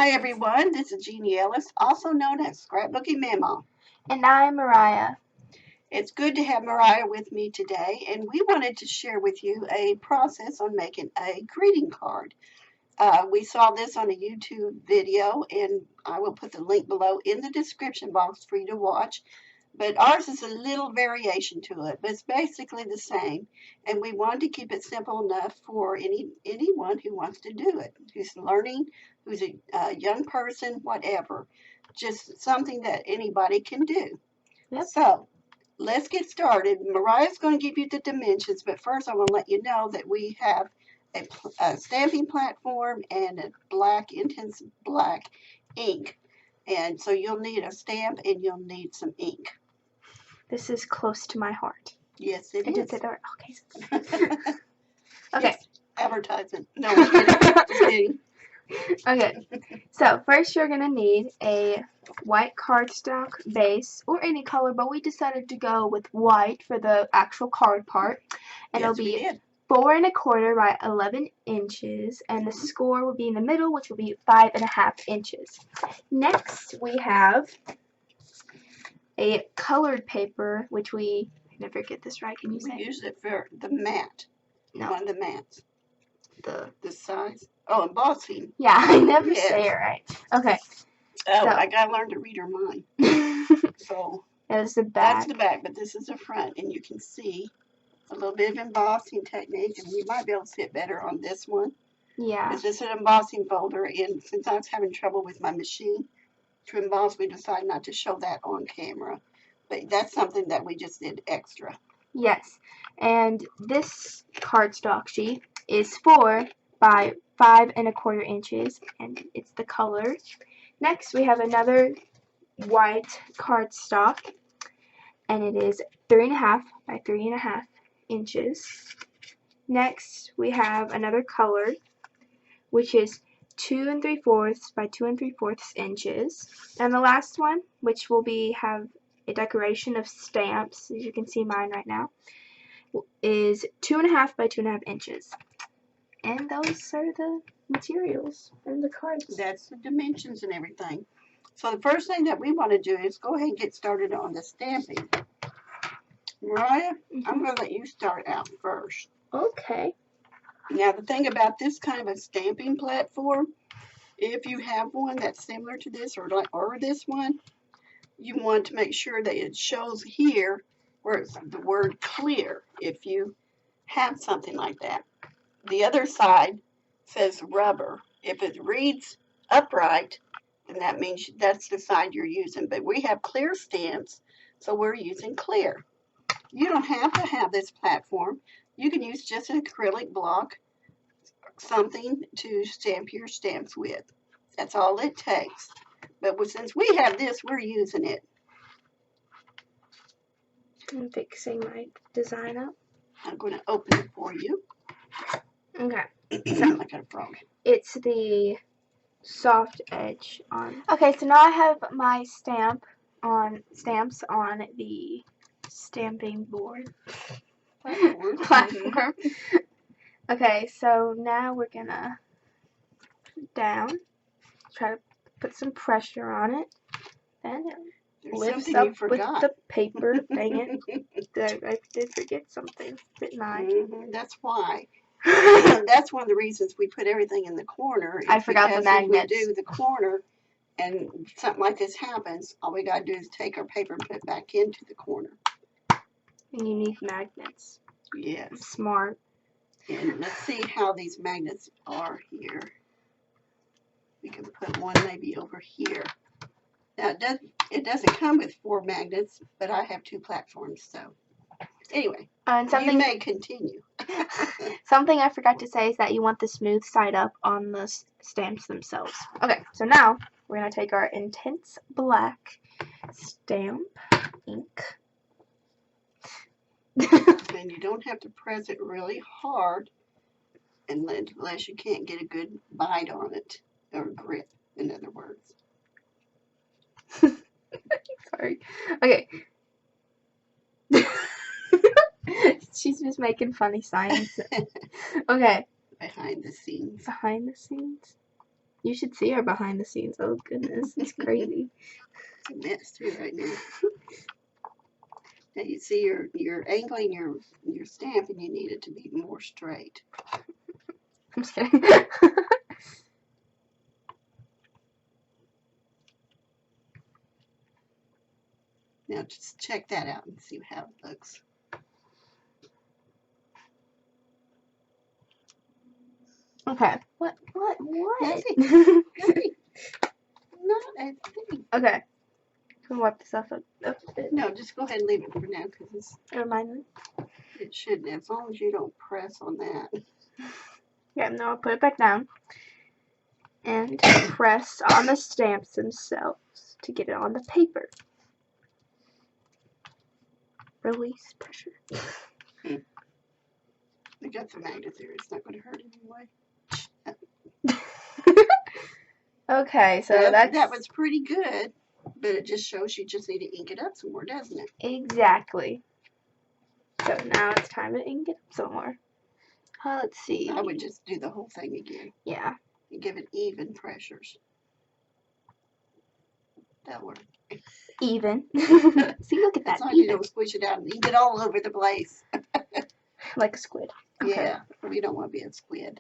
Hi everyone, this is Jeannie Ellis, also known as Scrapbooking Mama. And I'm Mariah. It's good to have Mariah with me today, and we wanted to share with you a process on making a greeting card. We saw this on a YouTube video, and I will put the link below in the description box for you to watch. But ours is a little variation to it, but it's basically the same. And we wanted to keep it simple enough for anyone who wants to do it, who's learning, who's a young person, whatever. Just something that anybody can do. Yep. So let's get started. Mariah's going to give you the dimensions, but first I want to let you know that we have a stamping platform and a intense black ink. And so you'll need a stamp and you'll need some ink. This is close to my heart. Yes, it I is. did say that. Okay. Okay. Advertisement. No, I'm kidding. Just kidding. Okay. So first you're gonna need a white cardstock base or any color, but we decided to go with white for the actual card part, and Yes, it'll be we did. 4 1/4 by 11 inches, and the score will be in the middle, which will be 5 1/2 inches. Next we have a colored paper, which we never get this right. Can you say? We use it for the mat. No. One of the mats. The size. Oh, embossing. Yeah, I never Yes. say it right. Okay. Oh, So. I gotta learn to read her mind. So That's the back. that's the back, but this is the front, and you can see a little bit of embossing technique, and you might be able to see it better on this one. Yeah. It's just an embossing folder, and since I was having trouble with my machine to emboss, we decided not to show that on camera. But that's something that we just did extra. Yes. And this cardstock sheet is 4 by 5 1/4 inches, and it's the color. Next, we have another white cardstock, and it is 3 1/2 by 3 1/2 inches. Next, we have another color, which is 2 3/4 by 2 3/4 inches. And the last one, which will have a decoration of stamps, as you can see mine right now, is 2 1/2 by 2 1/2 inches. And those are the materials and the cards. That's the dimensions and everything. So the first thing that we want to do is go ahead and get started on the stamping. Mariah, I'm going to let you start out first. Okay. Now the thing about this kind of a stamping platform, if you have one that's similar to this or this one, you want to make sure that it shows here where it's the word clear if you have something like that. The other side says rubber. If it reads upright, then that means that's the side you're using. But we have clear stamps, so we're using clear. You don't have to have this platform. You can use just an acrylic block, something to stamp your stamps with. That's all it takes. But since we have this, we're using it. I'm fixing my design up. I'm going to open it for you. Okay. Sound like a frog. It's the soft edge on. Okay, so now I have my stamps on the stamping board. Platform. Okay, so now we're gonna put it down. Try to put some pressure on it. Then it lifts up with the paper. Dang it. I did forget something, didn't I? That's why. That's one of the reasons we put everything in the corner. I forgot the magnets. If we do the corner and something like this happens, all we gotta do is take our paper and put it back into the corner. And you need magnets. Yes. I'm smart. And let's see how these magnets are here. We can put one maybe over here. Now it doesn't come with 4 magnets, but I have 2 platforms, so anyway, you may continue. Something I forgot to say is that you want the smooth side up on the stamps themselves. Okay, so now we're going to take our intense black stamp ink. And you don't have to press it really hard unless you can't get a good bite on it, or grip, in other words. Sorry. Okay. She's just making funny signs. Okay. Behind the scenes. Behind the scenes. You should see her behind the scenes. Oh goodness, it's crazy. It's a mess too right now. Now you see you're angling your stamp and you need it to be more straight. I'm just kidding. Now just check that out and see how it looks. Okay. What? Nothing. Nothing. Not a thing. Okay. Can we wipe this off a bit? No, just go ahead and leave it for now because Remind me. it shouldn't. As long as you don't press on that. Yeah, now I'll put it back down. And press on the stamps themselves to get it on the paper. Release pressure. We got the magnet there. It's not going to hurt anyway. Okay, so that was pretty good, but it just shows you just need to ink it up some more, doesn't it? Exactly. So now it's time to ink it up some more. Let's see. I would just do the whole thing again. Yeah. And give it even pressures. That worked. Even. See, look at that. As long as you don't squish it out and ink it all over the place. Like a squid. Okay. Yeah, we don't want to be a squid.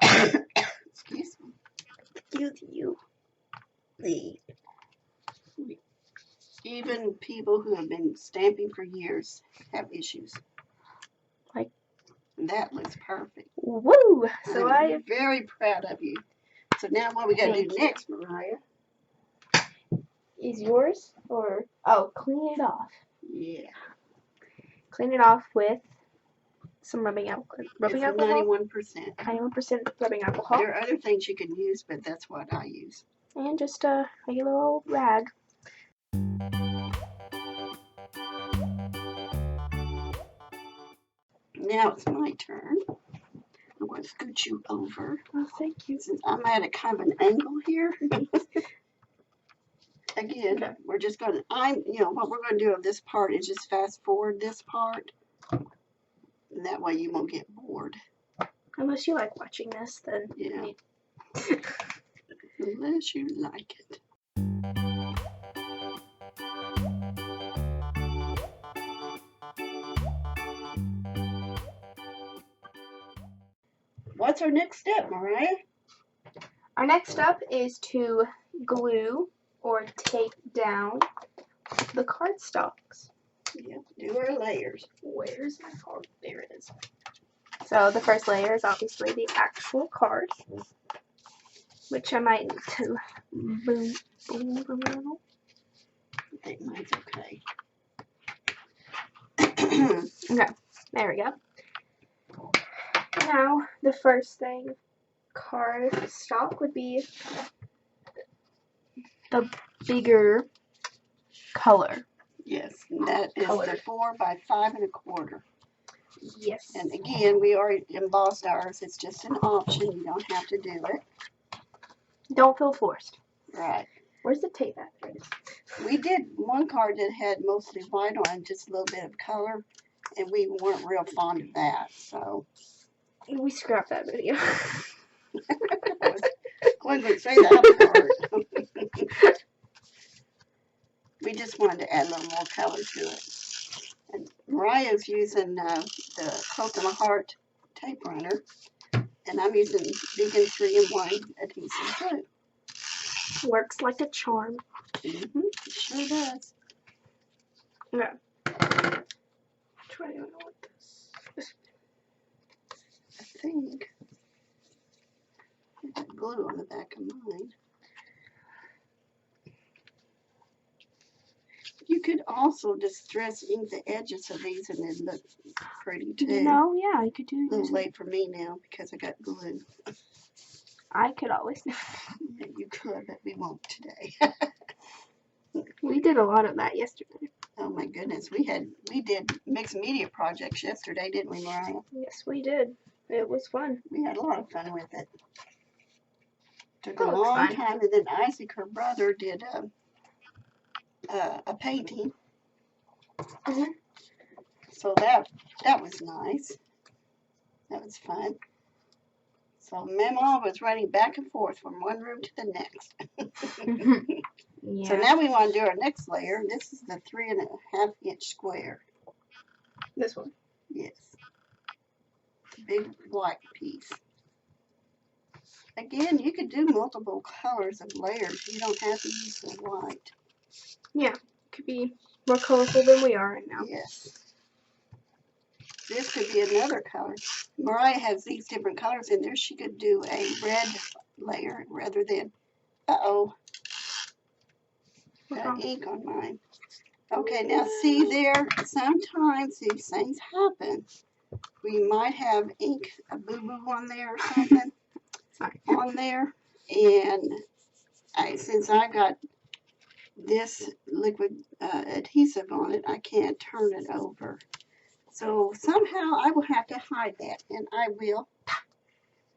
Excuse me. Excuse you. Even people who have been stamping for years have issues. Like? That looks perfect. Woo! So I'm very proud of you. So now what we got to do next, Mariah? Is yours or clean it off. Yeah. Clean it off with some rubbing alcohol. It's 91%. 91% rubbing alcohol. There are other things you can use, but that's what I use. And just a regular old rag. Now it's my turn. I'm going to scoot you over. Oh, thank you. Since I'm at a kind of an angle here. Again, Okay. we're just going to, what we're going to do of this part is just fast forward this part. And that way you won't get bored. Unless you like watching this, then. Yeah. Unless you like it. What's our next step, Mariah? Our next step is to glue or tape down the cardstocks. Yep, do our layers. Where's my card? There it is. So the first layer is obviously the actual card, which I might need to boom a little. I think mine's okay. Okay, there we go. Now, the first thing, cardstock would be the bigger color. Yes, and that is the 4 by 5 1/4. Yes. And again, we already embossed ours. It's just an option. You don't have to do it. Don't feel forced. Right. Where's the tape at? There it is. We did one card that had mostly white on, just a little bit of color, and we weren't real fond of that. So We scrapped that video. I was going to say that part. We just wanted to add a little more color to it. And Mariah's using the Close in my Heart tape runner, and I'm using Vegan 3-in-1 adhesive glue. Works like a charm. It sure does. Okay. Try to know what this. I think I got glue on the back of mine. You could also distress ink the edges of these and then look pretty too. Yeah, you could do A little this. late for me now because I got glue. I could always do. Yeah, you could, but we won't today. We did a lot of that yesterday. Oh my goodness, we did mixed media projects yesterday, didn't we, Mariah? Yes, we did. It was fun. We had a lot of fun with it. Took That a looks long fun. time, and then Isaac, her brother, did a painting. Mhm. So that was nice. That was fun. So Mama was running back and forth from one room to the next. Yeah. So now we want to do our next layer. This is the 3.5 inch square. This one. Yes. Big black piece. Again, you could do multiple colors of layers. You don't have to use the white. Yeah. Could be more colorful than we are right now. Yes. This could be another color. Mariah has these different colors in there. She could do a red layer rather than, got ink on mine. Okay, now see there, sometimes these things happen. We might have ink, a boo-boo on there or something on there. And since I got this liquid adhesive on it, I can't turn it over. So somehow I will have to hide that, and I will.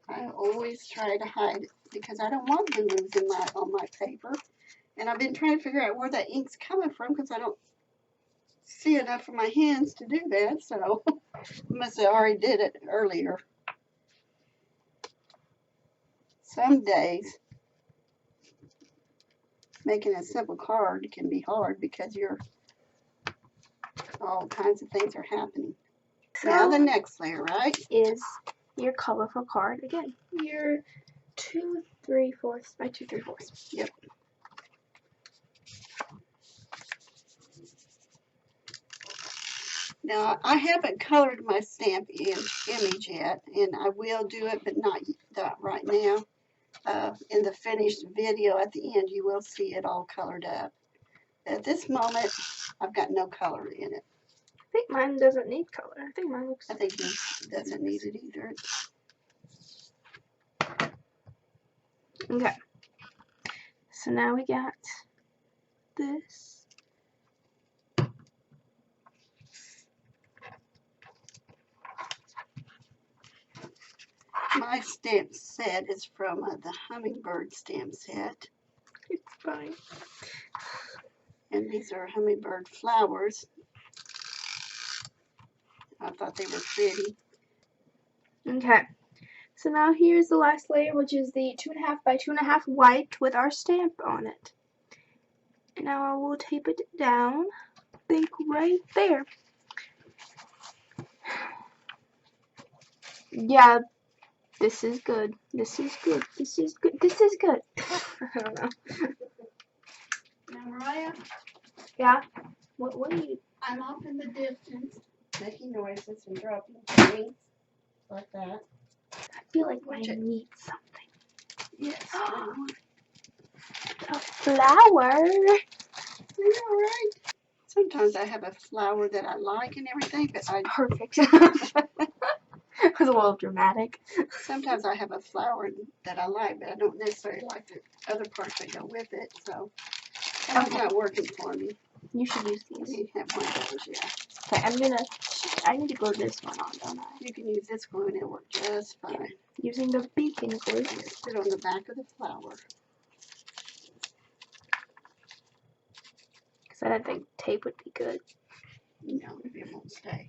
I always try to hide it because I don't want boo-boos on my paper. And I've been trying to figure out where that ink's coming from because I don't see enough of my hands to do that. So I must have already did it earlier. Some days making a simple card can be hard because all kinds of things are happening. So now the next layer, right? Is your colorful card again. Your 2 3/4 by 2 3/4. Yep. Now I haven't colored my stamp image yet, and I will do it, but not right now. In the finished video at the end, you will see it all colored up. At this moment, I've got no color in it. I think mine doesn't need color. I think mine looks. I think this doesn't need it either. Okay. So now we got this. My stamp set is from the Hummingbird stamp set. It's fine. And these are hummingbird flowers. I thought they were pretty. Okay. So now here's the last layer, which is the 2.5 by 2.5 white with our stamp on it. And now I will tape it down, I think right there. Yeah, this is good. This is good. This is good. This is good. I don't know. Now, Mariah? Yeah? What are you? I'm off in the distance, making noises and dropping things like that. I feel like mine needs something. Yes. A flower. You're all right. Sometimes I have a flower that I like and everything, but Perfect. It was a little dramatic. Sometimes I have a flower that I like, but I don't necessarily like the other parts that go with it. So that's not working for me. You should use these. You have one of those, yeah. Okay, I need to glue this one on, don't I? You can use this glue and it'll work just fine. Yeah. Using the beacon glue. Just put it on the back of the flower. Because I didn't think tape would be good. No, it won't stay.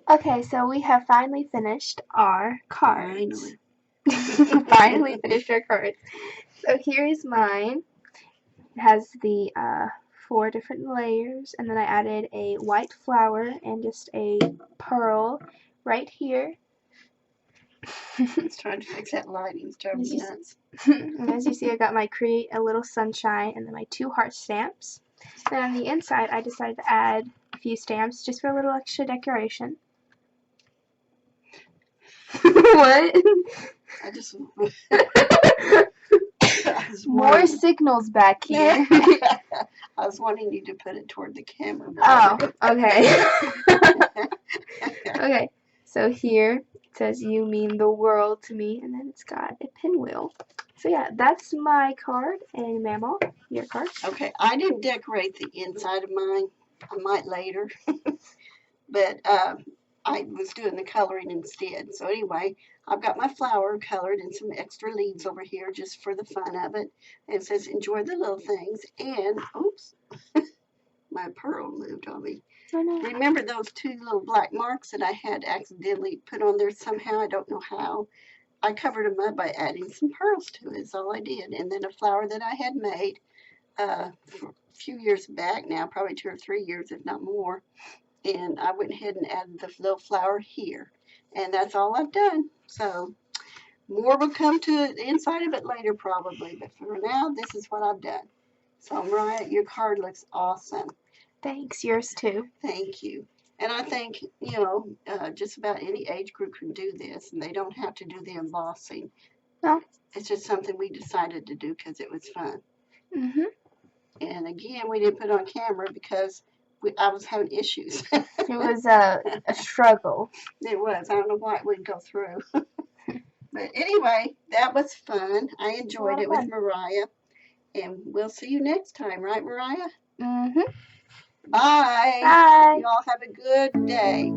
Okay, so we have finally finished our cards. Finally finished our cards. So here's mine. It has the 4 different layers, and then I added a white flower and just a pearl right here. It's trying to fix that lighting. It's driving me nuts. And as you see, I got my create a little sunshine and then my 2 heart stamps. Then on the inside, I decided to add a few stamps just for a little extra decoration. What? I just More signals back here. I was wanting you to put it toward the camera. Oh, okay. Okay, so here it says you mean the world to me, and then it's got a pinwheel. So yeah, that's my card, and Mamaw, your card. Okay, I didn't decorate the inside of mine. I might later, but I was doing the coloring instead. So anyway, I've got my flower colored and some extra leaves over here just for the fun of it. And it says enjoy the little things. And oops, my pearl moved on me. Oh no. Remember those two little black marks that I had accidentally put on there somehow? I don't know how. I covered them up by adding some pearls to it. That's all I did. And then a flower that I had made a few years back now, probably 2 or 3 years, if not more. And I went ahead and added the little flower here. And that's all I've done. So more will come to the inside of it later probably. But for now, this is what I've done. So Mariah, your card looks awesome. Thanks, yours too. Thank you. And I think, just about any age group can do this, and they don't have to do the embossing. No. It's just something we decided to do because it was fun. Mhm. And again, we didn't put it on camera because I was having issues. It was a struggle. It was. I don't know why it wouldn't go through. But anyway, that was fun. I enjoyed it with Mariah. And we'll see you next time, right, Mariah? Mhm. Bye. Bye. Y'all have a good day.